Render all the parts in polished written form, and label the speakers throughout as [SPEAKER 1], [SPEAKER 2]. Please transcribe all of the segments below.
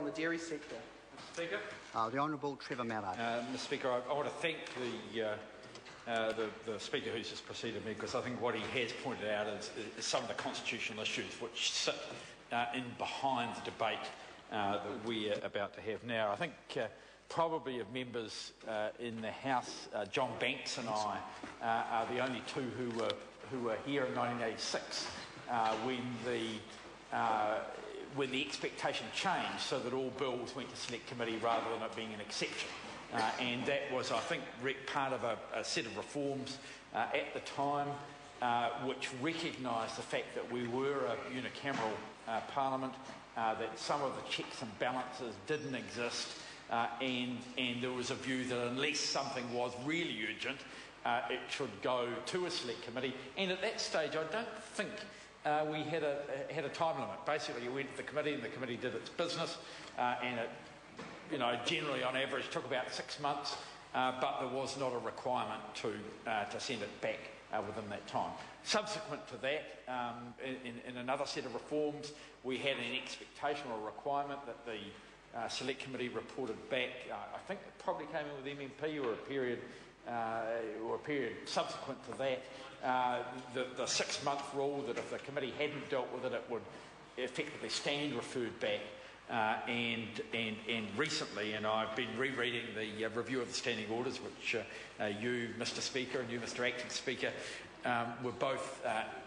[SPEAKER 1] On the dairy sector.
[SPEAKER 2] Mr. Speaker.
[SPEAKER 3] The Honourable Trevor Mallard.
[SPEAKER 2] Mr. Speaker, I want to thank the Speaker who's just preceded me, because I think what he has pointed out is some of the constitutional issues which sit in behind the debate that we're about to have now. I think probably of members in the House, John Banks and I are the only two who were here in 1986 when the expectation changed so that all bills went to select committee rather than it being an exception. And that was, I think, part of a set of reforms at the time which recognised the fact that we were a unicameral parliament, that some of the checks and balances didn't exist, and there was a view that unless something was really urgent, it should go to a select committee. And at that stage, I don't think we had a time limit. Basically, you went to the committee and the committee did its business, and it, generally on average took about 6 months, but there was not a requirement to send it back within that time. Subsequent to that, in another set of reforms, we had an expectation or a requirement that the select committee reported back. I think it probably came in with MMP or a period subsequent to that. The 6-month rule that if the committee hadn't dealt with it, it would effectively stand referred back. And recently, and I've been rereading the review of the standing orders, which you, Mr. Speaker, and you, Mr. Acting Speaker, were both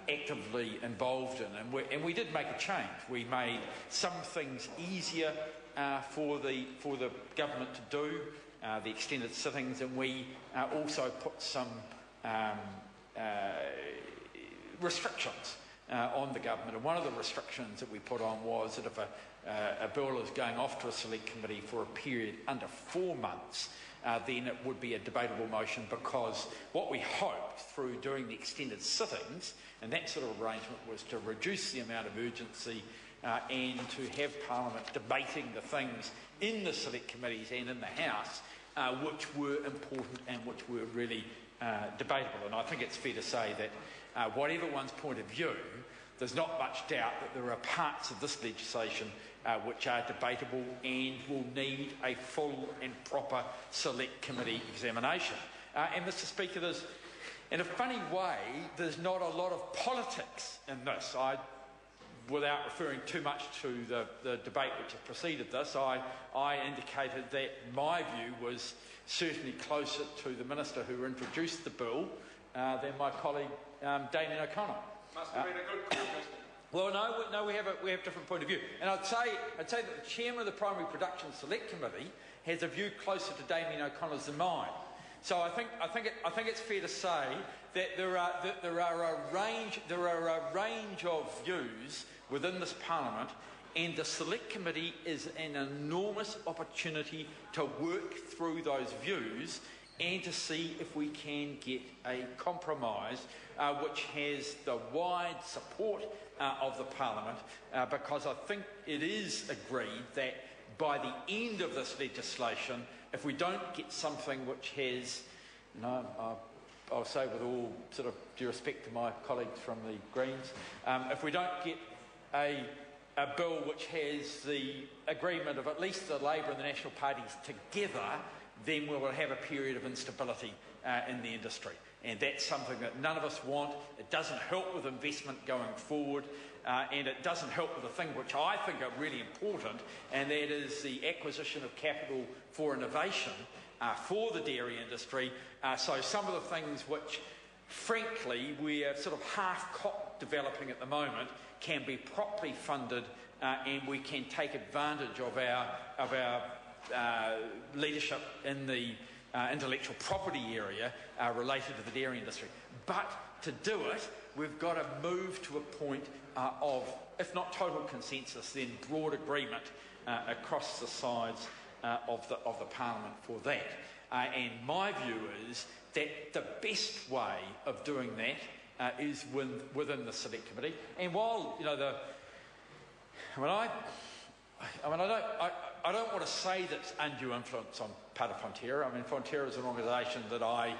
[SPEAKER 2] actively involved in, and we did make a change. We made some things easier for the government to do, the extended sittings, and we also put some restrictions on the government. And one of the restrictions that we put on was that if a bill is going off to a select committee for a period under 4 months, then it would be a debatable motion, because what we hoped through doing the extended sittings and that sort of arrangement was to reduce the amount of urgency and to have Parliament debating the things in the select committees and in the House which were important and which were really debatable. And I think it's fair to say that whatever one's point of view, there's not much doubt that there are parts of this legislation which are debatable and will need a full and proper select committee examination. And Mr. Speaker, in a funny way, there's not a lot of politics in this. Without referring too much to the debate which has preceded this, I indicated that my view was certainly closer to the Minister who introduced the bill than my colleague Damien O'Connell.
[SPEAKER 4] Must have been a good call, Mr.
[SPEAKER 2] Well, no, we have a different point of view, and I'd say that the chairman of the Primary Production Select Committee has a view closer to Damien O'Connor's than mine. So I think it's fair to say that there are a range of views within this Parliament, and the Select Committee is an enormous opportunity to work through those views and to see if we can get a compromise which has the wide support of the Parliament, because I think it is agreed that by the end of this legislation, if we don't get something which has, I'll say with all sort of due respect to my colleagues from the Greens, if we don't get a bill which has the agreement of at least the Labor and the National parties together, then we will have a period of instability in the industry. And that's something that none of us want. It doesn't help with investment going forward, and it doesn't help with the thing which I think are really important, and that is the acquisition of capital for innovation for the dairy industry. So some of the things which, frankly, we're sort of half-cocked developing at the moment can be properly funded, and we can take advantage of our leadership in the intellectual property area related to the dairy industry. But to do it, we've got to move to a point of, if not total consensus, then broad agreement across the sides of the Parliament for that. And my view is that the best way of doing that is within the Select Committee. And while I don't want to say that's undue influence on part of Fonterra. I mean, Fonterra is an organisation that I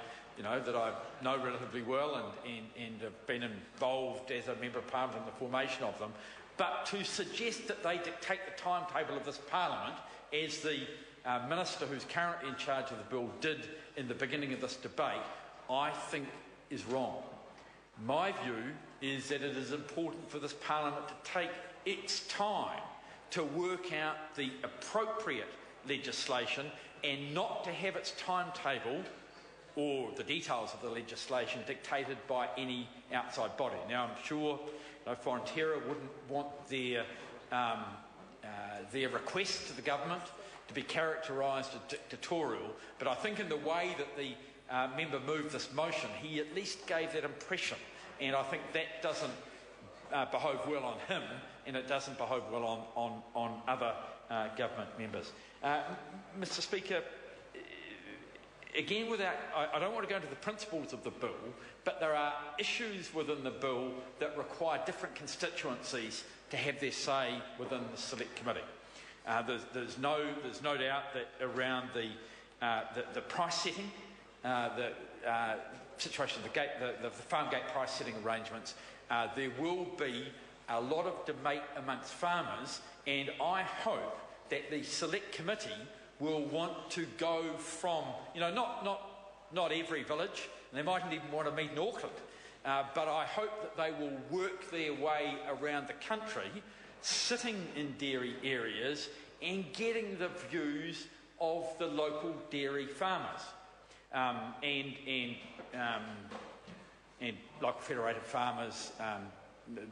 [SPEAKER 2] know relatively well and have been involved as a member of Parliament in the formation of them. But to suggest that they dictate the timetable of this Parliament, as the Minister who's currently in charge of the bill did in the beginning of this debate, I think is wrong. My view is that it is important for this Parliament to take its time to work out the appropriate legislation and not to have its timetable or the details of the legislation dictated by any outside body. Now, I'm sure Fonterra wouldn't want their request to the government to be characterised as dictatorial, but I think in the way that the member moved this motion, he at least gave that impression, and I think that doesn't behove well on him, and it doesn't behove well on other government members. Mr. Speaker, again, I don't want to go into the principles of the bill, but there are issues within the bill that require different constituencies to have their say within the Select Committee. There's no doubt that around the price setting, the situation of the farm gate price setting arrangements, there will be a lot of debate amongst farmers, and I hope that the Select Committee will want to go from, not every village, and they mightn't even want to meet in Auckland, but I hope that they will work their way around the country, sitting in dairy areas and getting the views of the local dairy farmers and local federated farmers,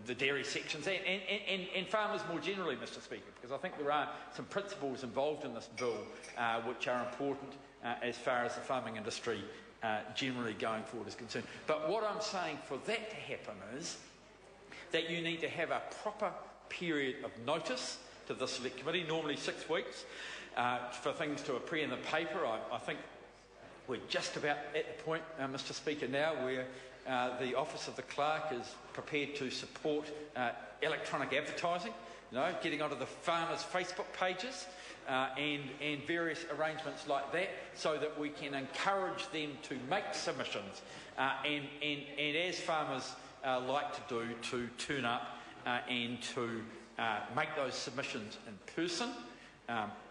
[SPEAKER 2] the dairy sections, and farmers more generally, Mr. Speaker, because I think there are some principles involved in this bill which are important as far as the farming industry generally going forward is concerned. But what I'm saying for that to happen is that you need to have a proper period of notice to the Select Committee, normally 6 weeks, for things to appear in the paper. I think we're just about at the point, Mr. Speaker, now where the Office of the Clerk is prepared to support electronic advertising, getting onto the farmers' Facebook pages and various arrangements like that, so that we can encourage them to make submissions and as farmers like to do, to turn up and to make those submissions in person,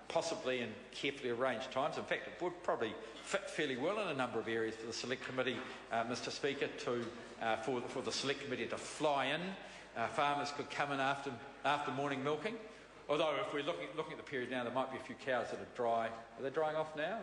[SPEAKER 2] possibly in carefully arranged times. In fact, it would probably fit fairly well in a number of areas for the Select Committee, Mr. Speaker, for the Select Committee to fly in. Farmers could come in after morning milking. Although, if we're looking at the period now, there might be a few cows that are dry. Are they drying off now?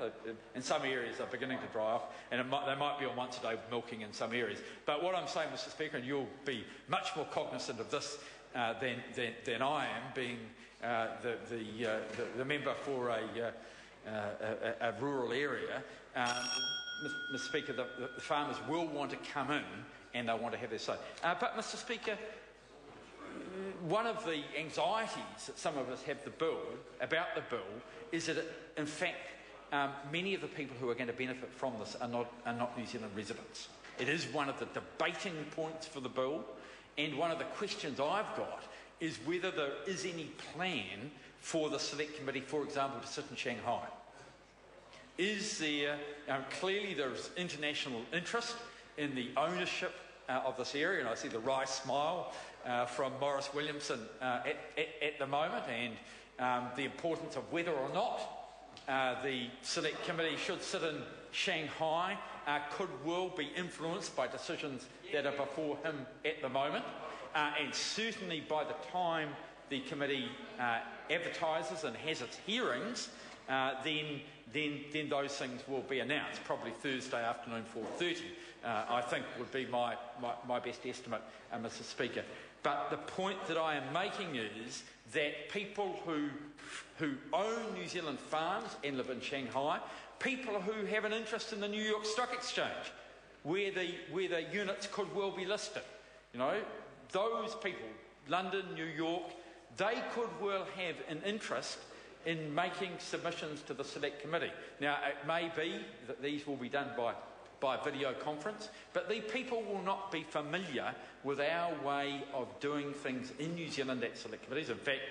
[SPEAKER 2] In some areas, they're beginning to dry off, and they might be on once a day milking in some areas. But what I'm saying, Mr. Speaker, and you'll be much more cognisant of this than I am, being the member for a rural area, Mr. Speaker, the farmers will want to come in and they want to have their say. But, Mr. Speaker, one of the anxieties that some of us have about the bill is that, in fact, many of the people who are going to benefit from this are not New Zealand residents. It is one of the debating points for the bill, and one of the questions I've got is whether there is any plan for the Select Committee, for example, to sit in Shanghai. Is there, clearly there's international interest in the ownership of this area, and I see the wry smile from Maurice Williamson at the moment, and the importance of whether or not the Select Committee should sit in Shanghai could well be influenced by decisions that are before him at the moment, and certainly by the time the committee advertises and has its hearings, then those things will be announced, probably Thursday afternoon, 4:30, I think would be my best estimate, Mr. Speaker. But the point that I am making is that people who own New Zealand farms and live in Shanghai, people who have an interest in the New York Stock Exchange, where the units could well be listed, those people, London, New York, they could well have an interest in making submissions to the Select Committee. Now, it may be that these will be done by video conference, but the people will not be familiar with our way of doing things in New Zealand at Select Committees. In fact,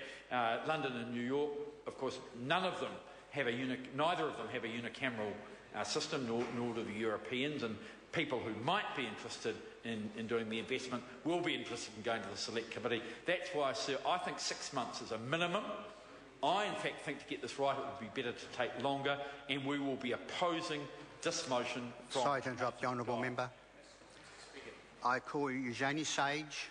[SPEAKER 2] London and New York, of course, neither of them have a unicameral system, nor do the Europeans, and people who might be interested in doing the investment will be interested in going to the select committee. That's why I think 6 months is a minimum. I, in fact, think to get this right, it would be better to take longer, and we will be opposing this motion from...
[SPEAKER 3] Sorry to interrupt the honourable member. I call Eugenie Sage.